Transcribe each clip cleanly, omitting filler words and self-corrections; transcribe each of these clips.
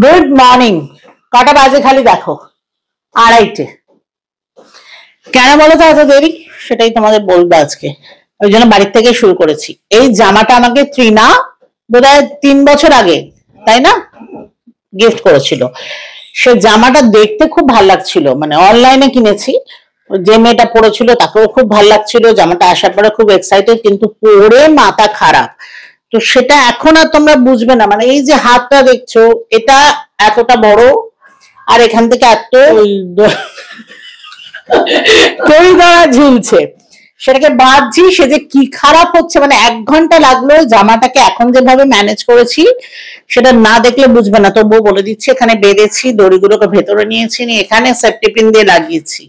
Good morning. কটা বাজে খালি দেখো, 2:30। কেন বলো তো এত দেরি? সেটাই তোমাদের বলবো আজকে। ওই জন্য বাড়ির থেকে শুরু করেছি। এই জামাটা আমাকে ত্রিনা বোধহয় 3 বছর আগে, তাই না, গিফট করেছিল। সে জামাটা দেখতে খুব ভালো লাগছিল, মানে অনলাইনে কিনেছি। যে মেয়েটা পড়েছিল তাকেও খুব ভালো লাগছিল, জামাটা আসার পরে খুব এক্সাইটেড, কিন্তু পরে মাথা খারাপ। তো সেটা এখন আর তোমরা বুঝবে না, মানে এই যে হাতটা দেখছো এটা এতটা বড়, আর এখান থেকে এত দড়ি দ্বারা ঝুলছে, সেটাকে বাঁধছি। সে যে কি খারাপ হচ্ছে, মানে 1 ঘন্টা লাগলো জামাটাকে এখন যেভাবে ম্যানেজ করেছি সেটা না দেখলে বুঝবে না। তবুও বলে দিচ্ছি, এখানে বেঁধেছি, দড়িগুলোকে ভেতরে নিয়েছি, এখানে সেফটি পিন দিয়ে লাগিয়েছি।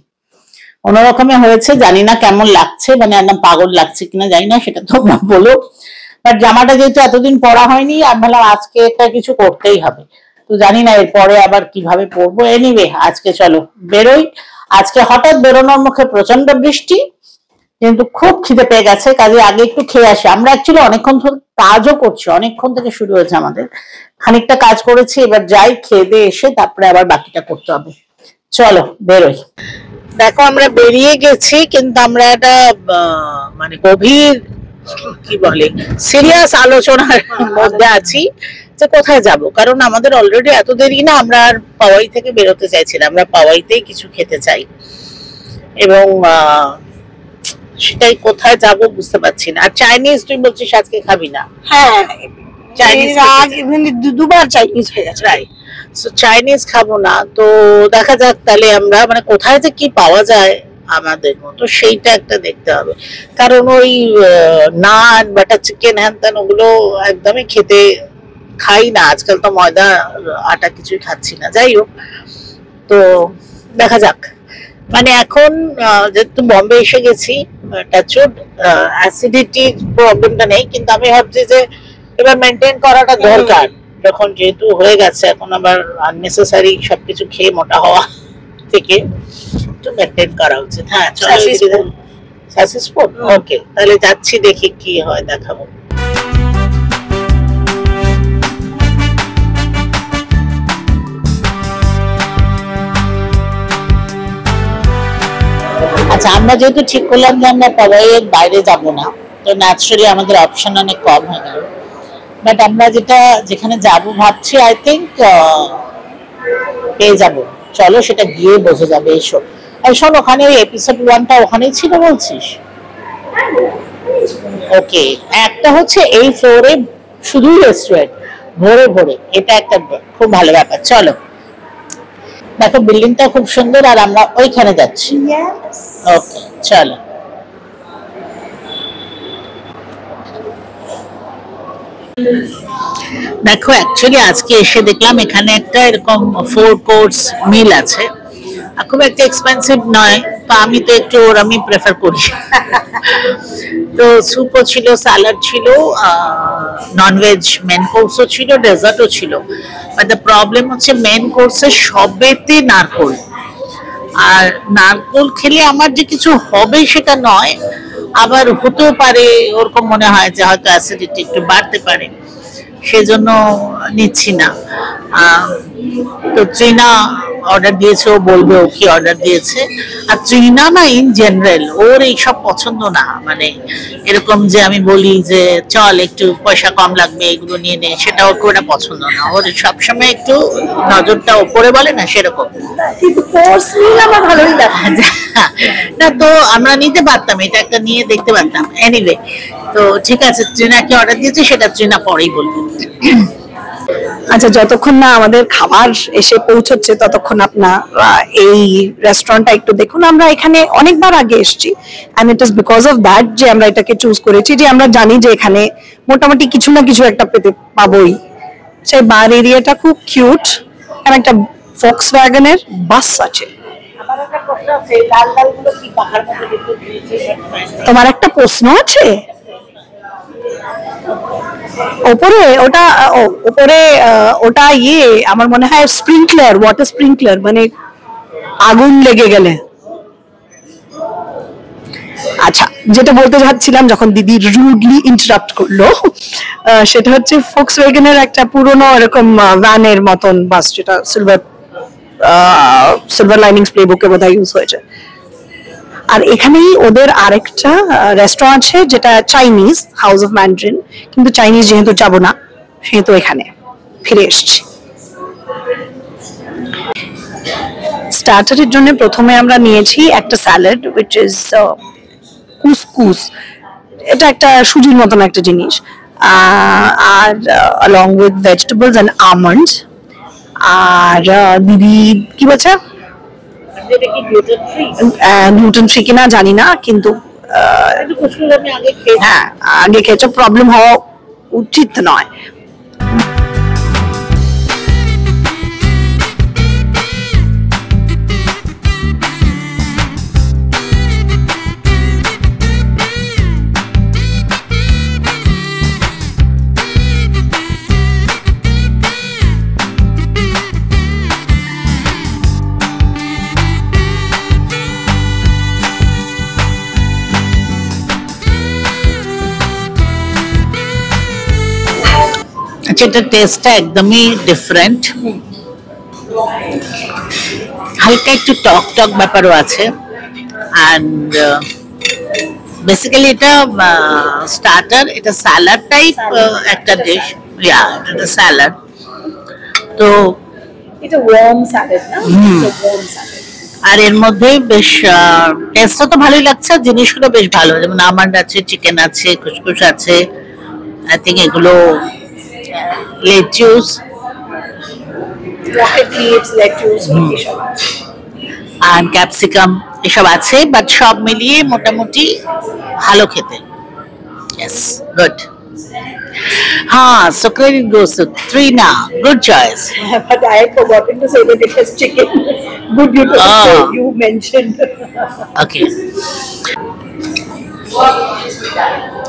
অন্যরকমে হয়েছে, জানি না কেমন লাগছে, মানে একদম পাগল লাগছে কিনা জানি না, সেটা তোমরা বলো। বাট জামাটা যেহেতু এতদিন পরা হয়নি, আর ভাবলাম আজকে একটা কিছু করতেই হবে। তো জানি না এরপরে আবার কিভাবে পরবো। এনিওয়ে আজকে চলো বেরোই। আজকে হঠাৎ বেরোনোর মুখে প্রচন্ড বৃষ্টি, কিন্তু খুব খিদে পেয়ে গেছে, কাজে আগে একটু খেয়ে আসি। আমরা অ্যাকচুয়ালি অনেকক্ষণ ধরে কাজও করছি, অনেকক্ষণ থেকে শুরু হয়েছে আমাদের, খানিকটা কাজ করেছি, এবার যাই খেয়ে দিয়ে এসে তারপরে আবার বাকিটা করতে হবে। চলো বেরোই। দেখো আমরা বেরিয়ে গেছি, কিন্তু আমরা একটা মানে গভীর কি বলে সিরিয়াস আলোচনার মধ্যে আছি যে কোথায় যাব। কারণ আমাদের অলরেডি এত দেরি না, আমরা আর পাওয়াই থেকে বেরোতে চাইছি না, আমরা পাওয়াইতেই কিছু খেতে চাই, এবং সেটাই কোথায় যাব বুঝতে পারছি না। আর চাইনিজ তুই বলছিস আজকে খাবি না? হ্যাঁ, চাইনিজ দুবার চাইনিজ হয়ে গেছে। রাইট, সো চাইনিজ খাবো না। তো দেখা যাক তাহলে আমরা মানে কোথায় যে কি পাওয়া যায় আমাদের মতো সেইটা একটা দেখতে হবে। কারণ ওই নান বাটার চিকেন হ্যান ত্যান ওগুলো একদমই খেতে খাই না আজকাল, তো ময়দা আটা কিছুই খাচ্ছি না। যাই হোক, তো দেখা যাক। মানে এখন যেহেতু বম্বে এসে গেছি, টাচউড অ্যাসিডিটির প্রবলেমটা নেই, কিন্তু আমি ভাবছি যে এবার মেনটেন করাটা দরকার, যখন যেহেতু হয়ে গেছে। এখন আবার আননেসেসারি সবকিছু খেয়ে মোটা হওয়া থেকে একটু মেনটেন করা উচিত। হ্যাঁ চলো, সাকসেসফুল। ওকে, তাহলে যাচ্ছি, দেখি কি হয়, দেখাবো। আচ্ছা, আমরা যেহেতু ঠিক করলাম যে আমরা পাওয়াইয়ের বাইরে যাব না, তো ন্যাচারালি আমাদের অপশন অনেক কম হয়ে গেল। বাট আমরা যেখানে যাব ভাবছি, আই থিঙ্ক পেয়ে যাব। চলো সেটা গিয়ে বোঝা যাবে। এসো। আর শোন, ওখানে ওই এপিসোড 1টা ওখানেই ছিল বলছিস? ওকে, একটা হচ্ছে এই ফ্লোরে শুধুই রেস্টুরেন্ট, ভরে ভরে, এটা একটা খুব ভালো ব্যাপার। চলো, দেখো বিল্ডিংটা খুব সুন্দর, আর আমরা ওইখানে যাচ্ছি। ওকে চলো। দেখো অ্যাকচুয়ালি আজকে এসে দেখলাম এখানে একটা এরকম 4 কোর্স মিল আছে, খুব একটা এক্সপেন্সিভ নয়, তো আমি তো একটু ওরমই প্রেফার করি। তো স্যুপও ছিল, স্যালাড ছিল, ননভেজ মেন কোর্সও ছিল, ডেজার্টও ছিল। বাট দ্য প্রবলেম হচ্ছে মেন কোর্সে সবেতে নারকোল, আর নারকোল খেলে আমার যে কিছু হবে সেটা নয়, আবার হতেও পারে ওরকম মনে হয় যে হয়তো অ্যাসিডিটি একটু বাড়তে পারে, সেজন্য নিচ্ছি না। তো ত্রিনা অর্ডার দিয়েছে, ও বলবে ও কি অর্ডার দিয়েছে। আর ত্রিনা না ইন জেনারেল ওর এইসব পছন্দ না, মানে এরকম যে আমি বলি যে চল একটু পয়সা কম লাগবে এগুলো নিয়ে নে, সেটা ওর খুব একটা পছন্দ না। ওর সবসময় একটু নজরটা ওপরে বলে না, সেরকম। কিন্তু কোর্স নিলে আমার ভালোই লাগে না, তো আমরা নিতে পারতাম, এটা একটা নিয়ে দেখতে পারতাম। এনিওয়ে, তো ঠিক আছে, ত্রিনা কি অর্ডার দিয়েছে সেটা ত্রিনা পরেই বলবে। আচ্ছা, যতক্ষণ না আমাদের খাবার এসে পৌঁছচ্ছে ততক্ষণ আপনারা এই রেস্টুরেন্টটা একটু দেখুন। আমরা এখানে অনেকবার আগে এসেছি, and it is because of that যে আমরা এটাকে চুজ করেছি, যে আমরা জানি যে এখানে মোটামুটি কিছু না কিছু একটা পেতে পাবোই। সেই বার এরিয়াটা খুব কিউট, আর একটা ফক্সওয়াগনের বাস আছে। তোমার একটা প্রশ্ন আছে? ওপরে ওটা ওটা আমার মনে হয় স্প্রিংকলার, ওয়াটার স্প্রিংকলার, মানে আগুন লেগে গেলে। আচ্ছা, যেটা বলতে যাচ্ছিলাম যখন দিদি রুডলি ইন্টারাপ্ট করলো, সেটা হচ্ছে ফোক্সওয়াগনের একটা পুরনো এরকম ভ্যানের মতন বাস, যেটা সিলভার লাইনিংস প্লেবুকে বোধহয় ইউজ হয়েছে। আর এখানেই ওদের আরেকটা রেস্টুরেন্ট আছে যেটা চাইনিজ, হাউস অফ ম্যান্ড্রিন, কিন্তু চাইনিজ যেহেতু যাবো না সেহেতু এখানে ফিরে এসছি। স্টার্টারের জন্য প্রথমে আমরা নিয়েছি একটা স্যালাড উইচ ইজ কুসকুস, এটা একটা সুজির মতন একটা জিনিস, আর along with vegetables and almonds। আর দিদি কি বলছে, যেটা কি গ্লুটেন ফ্রি? গ্লুটেন ফ্রি কিনা জানি না, কিন্তু কুচকুচ আমি আগে খেয়েছি। হ্যাঁ, আগে খেয়েছো, প্রবলেম হওয়া উচিত নয়। এটা টেস্টটা একদমই ডিফারেন্ট, হালকা একটু টক টক ব্যাপারও আছে। অ্যান্ড বেসিক্যালি এটা স্টার্টার, এটা স্যালাড টাইপ একটা ডিশ, ইয়া এটা স্যালাড। তো এটা ওয়ার্ম স্যালাড না, ওয়ার্ম স্যালাড। আর এর মধ্যে বেশ টেস্টটা তো ভালোই লাগছে, জিনিসগুলো বেশ ভালো, যেমন আমন্ড আছে, চিকেন আছে, কুচকুচ আছে, আই থিঙ্ক এগুলো লেটুস, রকেট লিভস, লেটুস এসব আছে, আর ক্যাপসিকাম এসব আছে, বাট সব মিলিয়ে মোটামুটি ভালো খেতে। Yes, good. হ্যাঁ, so credit goes to Trina. Good choice. but I had forgotten to say that it has chicken. Good you to Oh. you mentioned. Okay.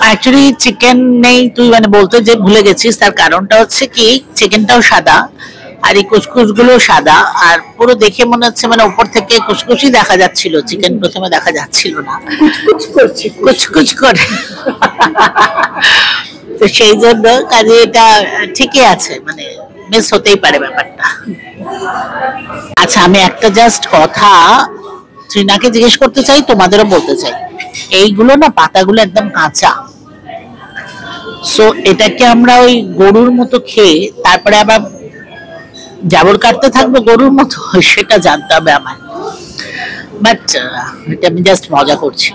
Actually chicken নেই, তুই মানে বলতে যে ভুলে গেছিস, তার কারণটা হচ্ছে কি চিকেনটাও সাদা আর এই কুচকুচ গুলো সাদা, আর পুরো দেখে মনে হচ্ছে মানে উপর থেকে কুচকুচই দেখা যাচ্ছিল, চিকেন প্রথমে দেখা যাচ্ছিল না, কুচকুচ করছে, কুচকুচ করে। তো সেই জন্য কাজে এটা ঠিকই আছে, মানে মিস হতেই পারে ব্যাপারটা। আচ্ছা, আমি একটা জাস্ট কথা ট্রিনাকে জিজ্ঞেস করতে চাই, তোমাদেরও বলতে চাই, এইগুলো না পাতাগুলো একদম কাঁচা, সো এটাকে আমরা ওই গরুর মতো খেয়ে তারপরে আবার জাবর কাটতে থাকবো গরুর মতো, সেটা জানতে হবে আমার। বাট এটা আমি জাস্ট মজা করছি।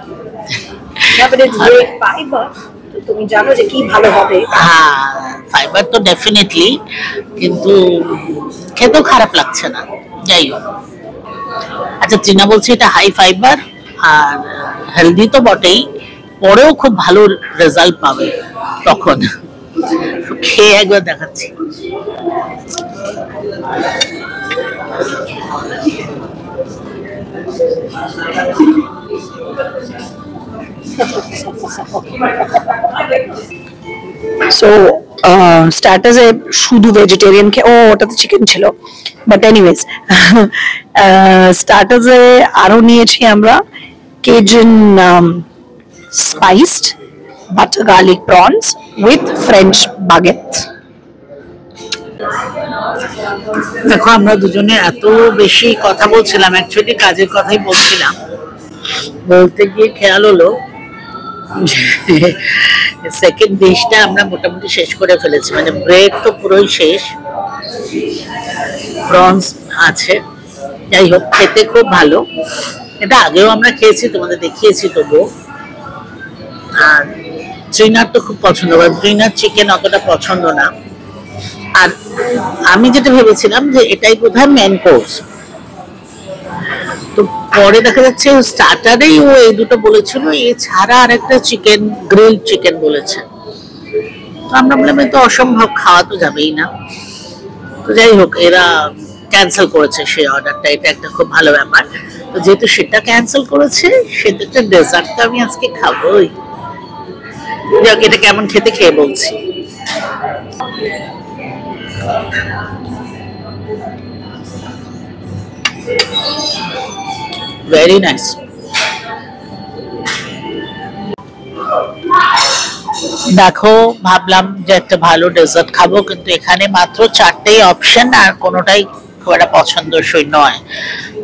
তুমি জানো যে কি ভালো হবে। হ্যাঁ, ফাইবার তো ডেফিনেটলি, কিন্তু খেতেও খারাপ লাগছে না, যাই হোক। আচ্ছা, ট্রিনা বলছে এটা হাই ফাইবার আর হেলদি তো বটেই, পরেও খুব ভালো রেজাল্ট পাবে তখন। খেয়ে একবার দেখাচ্ছি। সো স্টার্টার্সে শুধু ভেজিটেরিয়ান ও ওটাতে চিকেন ছিল, বাট এনিওয়েজ স্টার্টার্সে আরো নিয়েছি আমরা Cajun spiced butter garlic prawns with French baguette. দেখো, আমরা দুজনে এত বেশি কথা বলছিলাম, অ্যাকচুয়ালি কাজের কথাই বলছিলাম, বলতে গিয়ে খেয়াল হলো সেকেন্ড ডিশটা আমরা মোটামুটি শেষ করে ফেলেছি, মানে ব্রেড তো পুরোই শেষ, প্রনস আছে, যাই হোক খেতে খুব ভালো। এটা আগেও আমরা খেয়েছি, তোমাদের দেখিয়েছি তবুও। আর ট্রিনার তো খুব পছন্দ করে, ট্রিনার চিকেন অতটা পছন্দ না। আর আমি যেটা ভেবেছিলাম যে এটাই বোধহয় মেন কোর্স, তো পরে দেখা যাচ্ছে স্টার্টারেই ও এই দুটো বলেছিল, এছাড়া আর একটা চিকেন গ্রিল চিকেন বলেছে। তো আমরা বললাম তো অসম্ভব, খাওয়া তো যাবেই না। তো যাই হোক, এরা ক্যান্সেল করেছে সেই অর্ডারটা, এটা একটা খুব ভালো ব্যাপার। তো যেহেতু সেটা ক্যান্সেল করেছে, সেটা ডেজার্ট তো আমি আজকে খাবোই। এটা কেমন খেতে খেয়ে বলছি। Very nice. দেখো ভাবলাম যে একটা ভালো ডেজার্ট খাবো, কিন্তু এখানে মাত্র 4টেই অপশন আর কোনোটাই খুব একটা পছন্দসই নয়।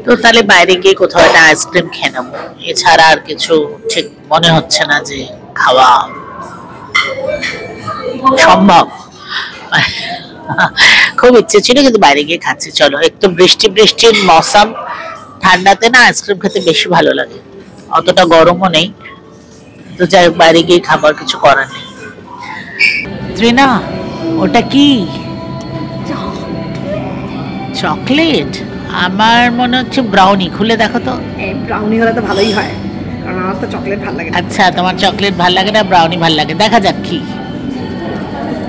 তো তাহলে বাইরে গিয়ে কোথাও একটা আইসক্রিম খেয়ে নেবো, এছাড়া আর কিছু ঠিক মনে হচ্ছে না যে খাওয়া সম্ভব। খুব ইচ্ছে ছিল কিন্তু বাইরে গিয়ে খাচ্ছি। চলো, একটু বৃষ্টির মৌসুম, ঠান্ডাতে না আইসক্রিম খেতে বেশি ভালো লাগে, অতটা গরমও নেই। তো যাই হোক, বাইরে গিয়ে খাবার কিছু করার নেই। ত্রিনা, ওটা কি? চকলেট? আমার মনে হচ্ছে ব্রাউনি। খুলে দেখো তো। ব্রাউনি হলে তো ভালোই হয়, কারণ আমার তো চকলেট ভালো লাগে। আচ্ছা, তোমার চকলেট ভালো লাগে না, ব্রাউনি ভালো লাগে। দেখা যাক কি।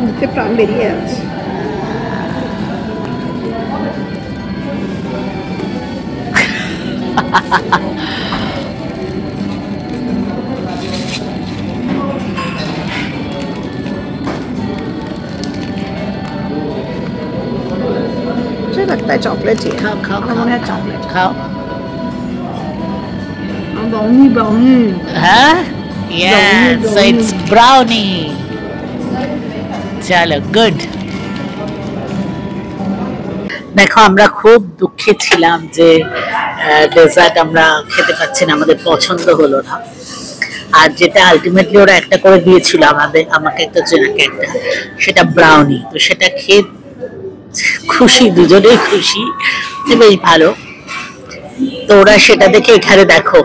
মুখে প্রাণ বেরিয়ে যাচ্ছে। लगता है चॉकलेट ही खाओ खाओ আমার মনে হয় চকলেট। खाओ। Brownie brownie. हाँ, yes, so it's brownie. চলো, গুড। দেখো, আমরা খুব দুঃখে ছিলাম যে ডেজার্ট আমরা খেতে পাচ্ছি না, আমাদের পছন্দ হলো না। আর যেটা আলটিমেটলি ওরা একটা করে দিয়েছিল আমাকে একটা, চেনাকে একটা, সেটা ব্রাউনি। তো সেটা খেয়ে খুশি, দুজনেই খুশি, বেশ ভালো। তো ওরা সেটা দেখে এখানে দেখো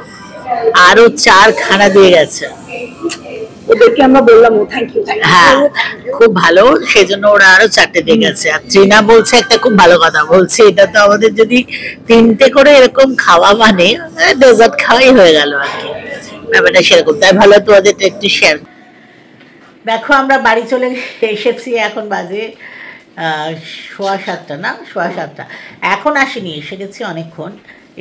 আরো 4খানা দিয়ে গেছে। ওদেরকে আমরা বললাম থ্যাংক ইউ। হ্যাঁ, খুব ভালো, সেজন্য ওরা আরো 4টে দিয়ে গেছে। আর ট্রিনা বলছে একটা খুব ভালো কথা, বলছে এটা তো আমাদের যদি 3টে করে এরকম খাওয়া মানে ডেজার্ট খাওয়াই হয়ে গেল আর কি, ব্যাপারটা সেরকম। তাই ভালো তোমাদের একটু শেয়ার। দেখো, আমরা বাড়ি চলে এসেছি, এখন বাজে 7:15 না, 7:15। এখন আসিনি, এসে গেছি অনেকক্ষণ।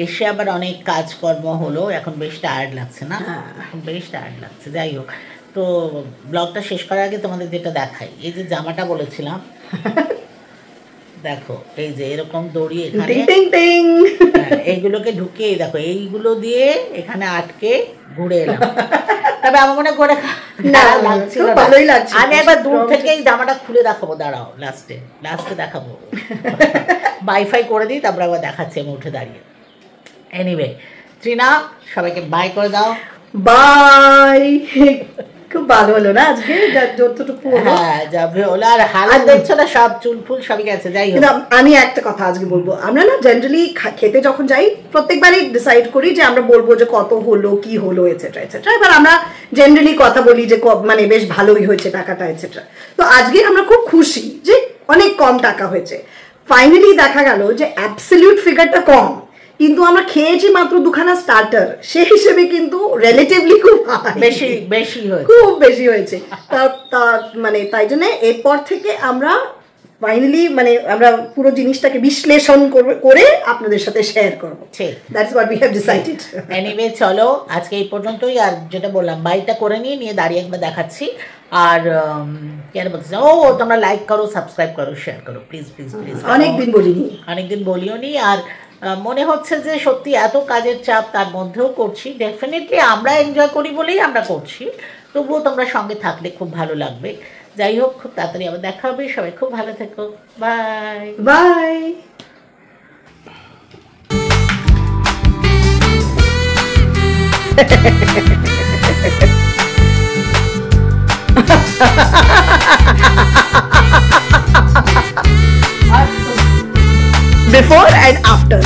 এসে আবার অনেক কাজকর্ম হলো, এখন বেশ টায়ার্ড লাগছে না? এখন বেশ টায়ার্ড লাগছে। যাই হোক, তো ব্লগটা শেষ করার আগে তোমাদের যেটা দেখাই, এই যে জামাটা বলেছিলাম, দেখো এই যে এরকম দড়ি এখানে, এইগুলোকে ঢুকিয়ে দেখো, এইগুলো দিয়ে এখানে আটকে ঘুরে এলাম। তবে আমার মনে করে ভালোই লাগছে। আমি একবার দূর থেকে এই জামাটা খুলে দেখাবো, দাঁড়াও, লাস্টে দেখাবো। ওয়াইফাই করে দিই, তারপর আবার দেখাচ্ছি আমি উঠে দাঁড়িয়ে। এনিওয়ে, ত্রিনা, সবাইকে বাই করে দাও। বাই। খুব ভালো হলো না আজকে, যতটুকু হ্যাঁ যাবে হলো। আর হালা দেখছো না, সব চুল ফুল সবই গেছে। যাই হোক, আমি একটা কথা আজকে বলবো, আমরা না জেনারেলি খেতে যখন যাই প্রত্যেকবারই ডিসাইড করি যে আমরা বলবো যে কত হলো, কি হলো, এটসেট্রা এটসেট্রা। এবার আমরা জেনারেলি কথা বলি যে মানে বেশ ভালোই হয়েছে টাকাটা এটসেট্রা। তো আজকে আমরা খুব খুশি যে অনেক কম টাকা হয়েছে। ফাইনালি দেখা গেল যে অ্যাবসলিউট ফিগারটা কম, কিন্তু আমরা খেয়েছি মাত্র 2খানা স্টার্টার, সেই হিসেবে কিন্তু রিলেটিভলি খুব খুব বেশি হয়েছে। মানে তাই জন্য এরপর থেকে আমরা ফাইনালি মানে আমরা পুরো জিনিসটাকে বিশ্লেষণ করে আপনাদের সাথে শেয়ার করবো। That's what we have decided. Anyway, চলো আজকে এই পর্যন্তই। আর যেটা বললাম, বাইটা করে নিয়ে দাঁড়িয়ে একবার দেখাচ্ছি। আর কেন বলতেছি, তোমরা লাইক করো, সাবস্ক্রাইব করো, শেয়ার করো, প্লিজ প্লিজ প্লিজ। অনেকদিন বলিও নি। আর মনে হচ্ছে যে সত্যি এত কাজের চাপ, তার মধ্যেও করছি। ডেফিনেটলি আমরা এনজয় করি বলেই আমরা করছি, তবুও তোমরা সঙ্গে থাকলে খুব ভালো লাগবে। যাই হোক, খুব তাড়াতাড়ি আবার দেখা হবে। সবাই খুব ভালো থেকো। Bye bye. Before and after.